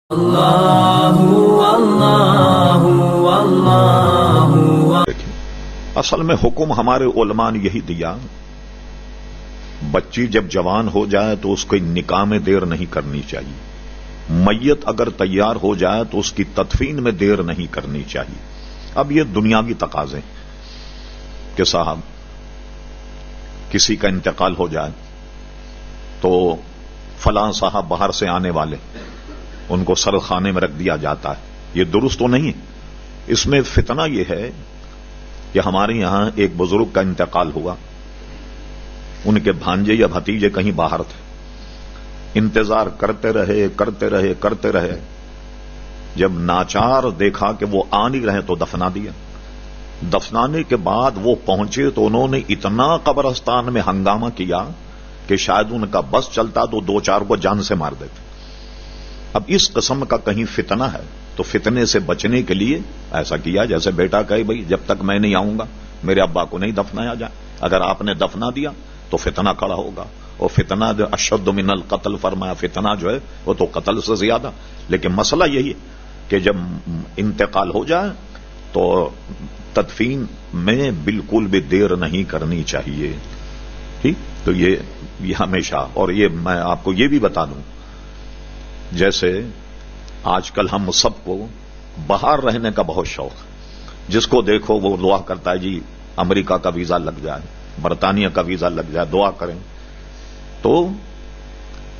اللہ اللہ اللہ۔ اصل میں حکم ہمارے علماء نے یہی دیا، بچی جب جوان ہو جائے تو اس کو نکاح میں دیر نہیں کرنی چاہیے، میت اگر تیار ہو جائے تو اس کی تدفین میں دیر نہیں کرنی چاہیے۔ اب یہ دنیاوی تقاضے کہ صاحب کسی کا انتقال ہو جائے تو فلاں صاحب باہر سے آنے والے ان کو سردخانے میں رکھ دیا جاتا ہے، یہ درست تو نہیں ہے۔ اس میں فتنہ یہ ہے کہ ہمارے یہاں ایک بزرگ کا انتقال ہوا، ان کے بھانجے یا بھتیجے کہیں باہر تھے، انتظار کرتے رہے، جب ناچار دیکھا کہ وہ آ نہیں رہے تو دفنا دیا۔ دفنانے کے بعد وہ پہنچے تو انہوں نے اتنا قبرستان میں ہنگامہ کیا کہ شاید ان کا بس چلتا تو دو چار کو جان سے مار دیتے۔ اب اس قسم کا کہیں فتنہ ہے تو فتنے سے بچنے کے لیے ایسا کیا جیسے بیٹا کہے بھائی جب تک میں نہیں آؤں گا میرے ابا کو نہیں دفنایا جائے، اگر آپ نے دفنا دیا تو فتنہ کھڑا ہوگا، اور فتنہ جو اشد من القتل فرمایا، فتنہ جو ہے وہ تو قتل سے زیادہ۔ لیکن مسئلہ یہی ہے کہ جب انتقال ہو جائے تو تدفین میں بالکل بھی دیر نہیں کرنی چاہیے، ٹھیک؟ تو یہ ہمیشہ، اور یہ میں آپ کو یہ بھی بتا دوں، جیسے آج کل ہم سب کو باہر رہنے کا بہت شوق ہے، جس کو دیکھو وہ دعا کرتا ہے جی امریکہ کا ویزا لگ جائے، برطانیہ کا ویزا لگ جائے، دعا کریں۔ تو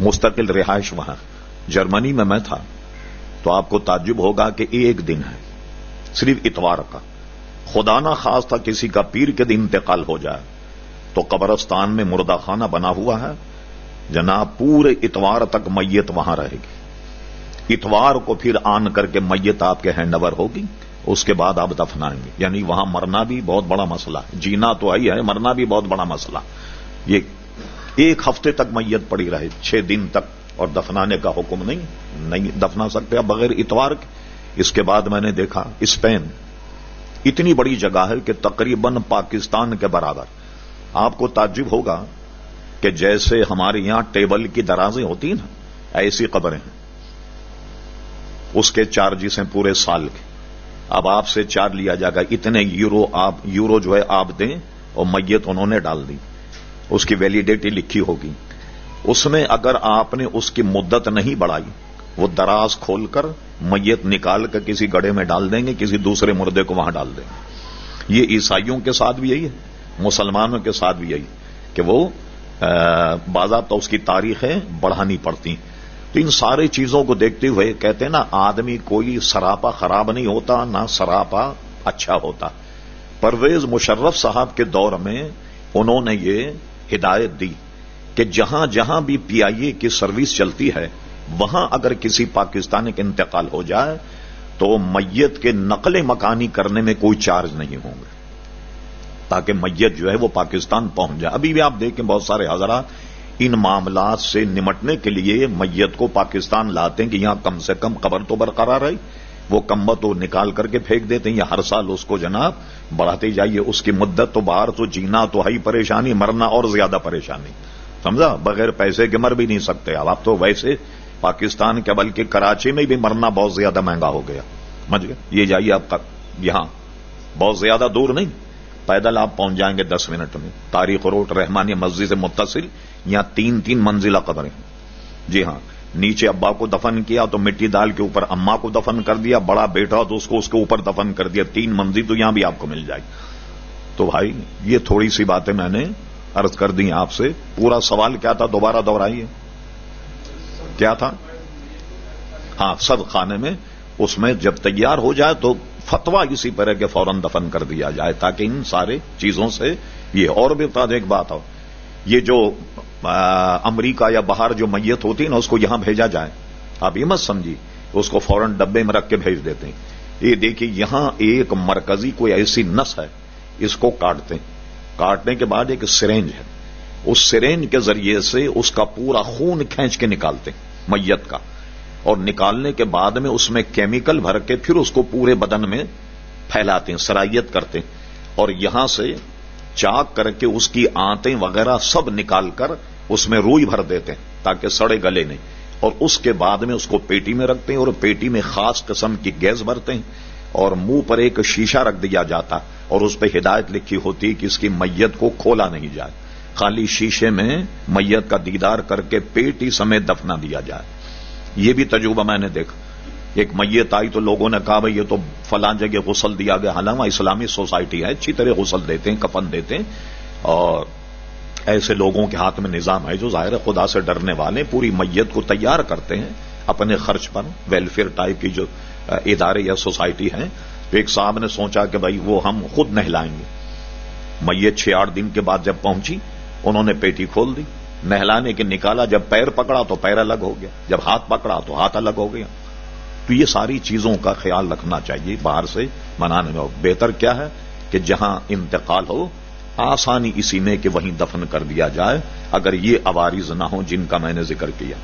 مستقل رہائش وہاں جرمنی میں تھا، تو آپ کو تعجب ہوگا کہ ایک دن ہے صرف اتوار کا، خدا نہ خواستہ کسی کا پیر کے دن انتقال ہو جائے تو قبرستان میں مردہ خانہ بنا ہوا ہے جناب، پورے اتوار تک میت وہاں رہے گی، اتوار کو پھر آن کر کے میت آپ کے ہینڈ اوور ہوگی، اس کے بعد آپ دفنائیں گے۔ یعنی وہاں مرنا بھی بہت بڑا مسئلہ ہے، جینا تو آئی ہے، مرنا بھی بہت بڑا مسئلہ۔ یہ ایک ہفتے تک میت پڑی رہے، 6 دن تک، اور دفنانے کا حکم نہیں دفنا سکتے بغیر اتوار کے۔ اس کے بعد میں نے دیکھا اسپین اتنی بڑی جگہ ہے کہ تقریباً پاکستان کے برابر، آپ کو تعجب ہوگا کہ جیسے ہمارے یہاں ٹیبل کی درازیں ہوتی ہیں نا، ایسی قبریں ہیں، اس کے چارجز ہیں پورے سال کے۔ اب آپ سے چارج لیا جائے گا اتنے یورو جو ہے آپ دیں، اور میت انہوں نے ڈال دی، اس کی ویلیڈیٹی لکھی ہوگی، اس میں اگر آپ نے اس کی مدت نہیں بڑھائی وہ دراز کھول کر میت نکال کر کسی گڑھے میں ڈال دیں گے، کسی دوسرے مردے کو وہاں ڈال دیں گے۔ یہ عیسائیوں کے ساتھ بھی یہی ہے، مسلمانوں کے ساتھ بھی یہی کہ وہ باضابطہ اس کی تاریخیں بڑھانی پڑتی۔ تو ان سارے چیزوں کو دیکھتے ہوئے کہتے ہیں نا، آدمی کوئی سراپا خراب نہیں ہوتا، نہ سراپا اچھا ہوتا۔ پرویز مشرف صاحب کے دور میں انہوں نے یہ ہدایت دی کہ جہاں جہاں بھی پی آئی اے کی سروس چلتی ہے وہاں اگر کسی پاکستانی کا انتقال ہو جائے تو میت کے نقل مکانی کرنے میں کوئی چارج نہیں ہوں گے، تاکہ میت جو ہے وہ پاکستان پہنچ جائے۔ ابھی بھی آپ دیکھیں بہت سارے حضرات ان معاملات سے نمٹنے کے لیے میت کو پاکستان لاتے ہیں کہ یہاں کم سے کم قبر تو برقرار رہی، وہ کمبت تو نکال کر کے پھینک دیتے ہیں، یا ہر سال اس کو جناب بڑھاتے جائیے، اس کی مدت تو باہر تو جینا تو ہے ہی پریشانی، مرنا اور زیادہ پریشانی، سمجھا؟ بغیر پیسے کے مر بھی نہیں سکتے آپ تو ویسے پاکستان کے، بلکہ کراچی میں بھی مرنا بہت زیادہ مہنگا ہو گیا، سمجھ گئے؟ یہ جائیے آپ کا یہاں بہت زیادہ دور نہیں، پیدل آپ پہنچ جائیں گے 10 منٹ میں، تاریخ روڈ رحمانیہ مسجد سے متصل، یہاں 3 منزلہ قبریں، جی ہاں۔ نیچے ابا کو دفن کیا تو مٹی ڈال کے اوپر اماں کو دفن کر دیا، بڑا بیٹا تو اس کو اس کے اوپر دفن کر دیا، 3 منزل تو یہاں بھی آپ کو مل جائے گی۔ تو بھائی یہ تھوڑی سی باتیں میں نے عرض کر دی آپ سے۔ پورا سوال کیا تھا دوبارہ دہرائیے، کیا تھا؟ ہاں، صد خانے میں، اس میں جب تیار ہو جائے تو فتویٰ اسی پر ہے کہ فوراً دفن کر دیا جائے، تاکہ ان سارے چیزوں سے یہ۔ اور بھی بتا دیں ایک بات، ہو یہ جو امریکہ یا باہر جو میت ہوتی ہے نا اس کو یہاں بھیجا جائے، آپ یہ مت سمجھیے اس کو فوراً ڈبے میں رکھ کے بھیج دیتے ہیں۔ یہ دیکھیے یہاں ایک مرکزی کوئی ایسی نس ہے، اس کو کاٹتے ہیں، کاٹنے کے بعد ایک سرنج ہے، اس سرنج کے ذریعے سے اس کا پورا خون کھینچ کے نکالتے ہیں میت کا، اور نکالنے کے بعد میں اس میں کیمیکل بھر کے پھر اس کو پورے بدن میں پھیلاتے ہیں، سرائیت کرتے ہیں، اور یہاں سے چاک کر کے اس کی آنتیں وغیرہ سب نکال کر اس میں روئی بھر دیتے ہیں تاکہ سڑے گلے نہیں، اور اس کے بعد میں اس کو پیٹی میں رکھتے ہیں اور پیٹی میں خاص قسم کی گیس بھرتے ہیں اور منہ پر ایک شیشہ رکھ دیا جاتا اور اس پہ ہدایت لکھی ہوتی کہ اس کی میت کو کھولا نہیں جائے، خالی شیشے میں میت کا دیدار کر کے پیٹی سمیت دفنا دیا جائے۔ یہ بھی تجربہ میں نے دیکھا، ایک میت آئی تو لوگوں نے کہا بھئی یہ تو فلاں جگہ غسل دیا گیا، حالانکہ اسلامی سوسائٹی ہے، اچھی طرح غسل دیتے ہیں، کفن دیتے ہیں، اور ایسے لوگوں کے ہاتھ میں نظام ہے جو ظاہر ہے خدا سے ڈرنے والے پوری میت کو تیار کرتے ہیں اپنے خرچ پر، ویلفیئر ٹائپ کی جو ادارے یا سوسائٹی ہیں۔ تو ایک صاحب نے سوچا کہ بھائی وہ ہم خود نہلائیں گے۔ میت 6-8 دن کے بعد جب پہنچی انہوں نے پیٹی کھول دی، نہلانے کے نکالا، جب پیر پکڑا تو پیر الگ ہو گیا، جب ہاتھ پکڑا تو ہاتھ الگ ہو گیا۔ تو یہ ساری چیزوں کا خیال رکھنا چاہیے باہر سے منانے میں۔ بہتر کیا ہے کہ جہاں انتقال ہو آسانی اسی میں کہ وہیں دفن کر دیا جائے، اگر یہ عوارض نہ ہوں جن کا میں نے ذکر کیا۔